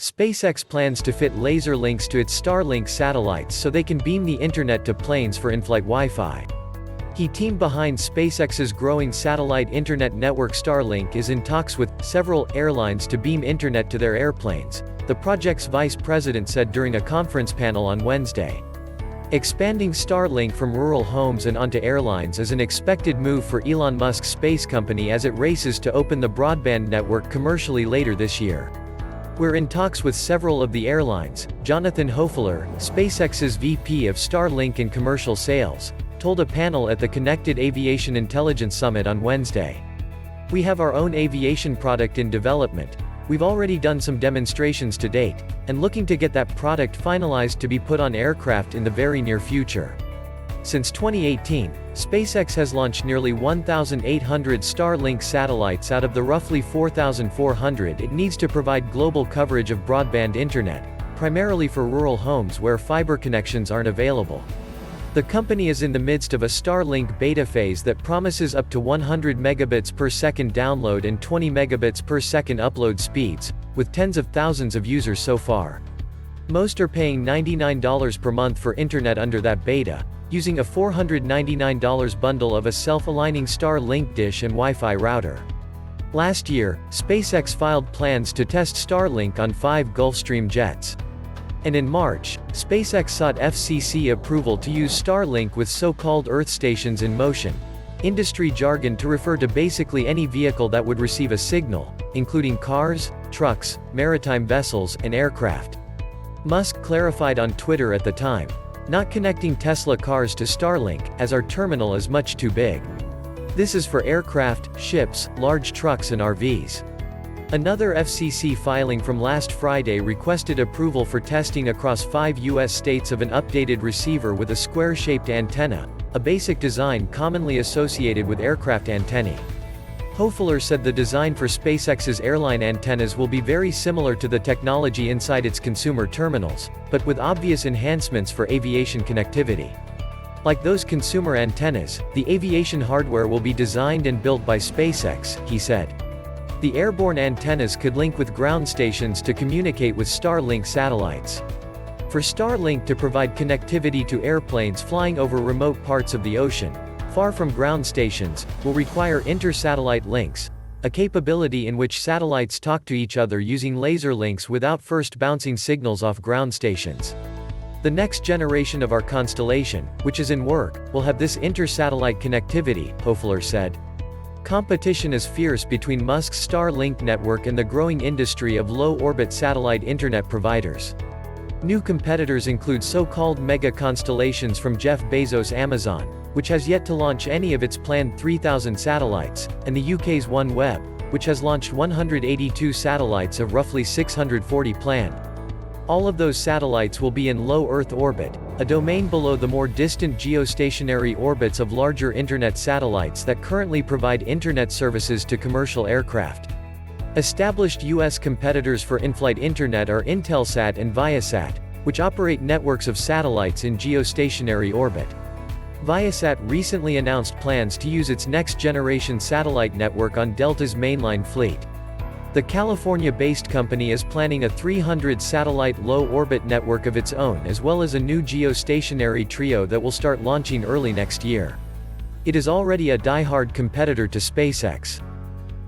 SpaceX plans to fit laser links to its Starlink satellites so they can beam the internet to planes for in-flight Wi-Fi. The team behind SpaceX's growing satellite internet network Starlink is in talks with several airlines to beam internet to their airplanes, the project's vice president said during a conference panel on Wednesday. Expanding Starlink from rural homes and onto airlines is an expected move for Elon Musk's space company as it races to open the broadband network commercially later this year. "We're in talks with several of the airlines," Jonathan Hoefler, SpaceX's VP of Starlink and commercial sales, told a panel at the Connected Aviation Intelligence Summit on Wednesday. "We have our own aviation product in development. We've already done some demonstrations to date, and looking to get that product finalized to be put on aircraft in the very near future." Since 2018, SpaceX has launched nearly 1,800 Starlink satellites out of the roughly 4,400 it needs to provide global coverage of broadband internet, primarily for rural homes where fiber connections aren't available. The company is in the midst of a Starlink beta phase that promises up to 100 megabits per second download and 20 megabits per second upload speeds, with tens of thousands of users so far. Most are paying $99 per month for internet under that beta, using a $499 bundle of a self-aligning Starlink dish and Wi-Fi router. Last year, SpaceX filed plans to test Starlink on 5 Gulfstream jets. And in March, SpaceX sought FCC approval to use Starlink with so-called Earth stations in motion, industry jargon to refer to basically any vehicle that would receive a signal, including cars, trucks, maritime vessels, and aircraft. Musk clarified on Twitter at the time, "Not connecting Tesla cars to Starlink, as our terminal is much too big. This is for aircraft, ships, large trucks and RVs." Another FCC filing from last Friday requested approval for testing across 5 U.S. states of an updated receiver with a square-shaped antenna, a basic design commonly associated with aircraft antennae. Hoefler said the design for SpaceX's airline antennas will be very similar to the technology inside its consumer terminals, but with obvious enhancements for aviation connectivity. Like those consumer antennas, the aviation hardware will be designed and built by SpaceX, he said. The airborne antennas could link with ground stations to communicate with Starlink satellites. For Starlink to provide connectivity to airplanes flying over remote parts of the ocean, far from ground stations, will require inter-satellite links, a capability in which satellites talk to each other using laser links without first bouncing signals off ground stations. "The next generation of our constellation, which is in work, will have this inter-satellite connectivity," Hoefler said. Competition is fierce between Musk's Starlink network and the growing industry of low-orbit satellite internet providers. New competitors include so-called mega constellations from Jeff Bezos' Amazon, which has yet to launch any of its planned 3,000 satellites, and the UK's OneWeb, which has launched 182 satellites of roughly 640 planned. All of those satellites will be in low Earth orbit, a domain below the more distant geostationary orbits of larger internet satellites that currently provide internet services to commercial aircraft. Established U.S. competitors for in-flight internet are Intelsat and Viasat, which operate networks of satellites in geostationary orbit. Viasat recently announced plans to use its next-generation satellite network on Delta's mainline fleet. The California-based company is planning a 300-satellite low-orbit network of its own as well as a new geostationary trio that will start launching early next year. It is already a die-hard competitor to SpaceX.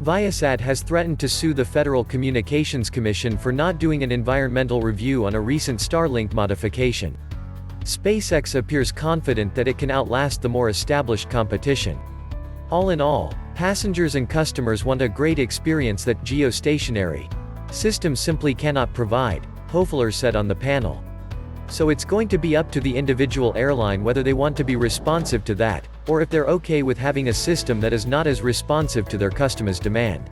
Viasat has threatened to sue the Federal Communications Commission for not doing an environmental review on a recent Starlink modification. SpaceX appears confident that it can outlast the more established competition. All in all, passengers and customers want a great experience that geostationary systems simply cannot provide, Hoefler said on the panel. So it's going to be up to the individual airline whether they want to be responsive to that, or if they're okay with having a system that is not as responsive to their customers' demand.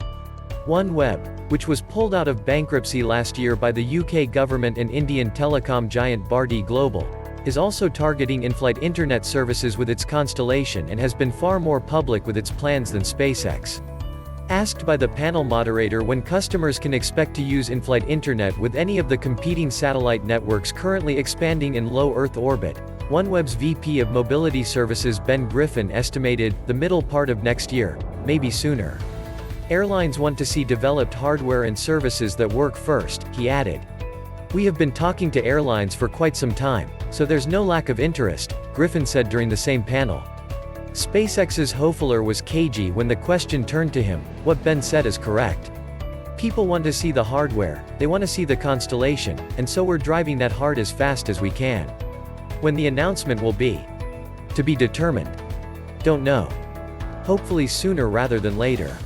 OneWeb, which was pulled out of bankruptcy last year by the UK government and Indian telecom giant Bharti Global, is also targeting in-flight internet services with its constellation and has been far more public with its plans than SpaceX. Asked by the panel moderator when customers can expect to use in-flight internet with any of the competing satellite networks currently expanding in low Earth orbit, OneWeb's VP of Mobility Services Ben Griffin estimated, the middle part of next year, maybe sooner. Airlines want to see developed hardware and services that work first, he added. We have been talking to airlines for quite some time, so there's no lack of interest, Griffin said during the same panel. SpaceX's Hofeler was cagey when the question turned to him. What Ben said is correct. People want to see the hardware, they want to see the constellation, and so we're driving that hard as fast as we can. When the announcement will be? To be determined. Don't know. Hopefully sooner rather than later.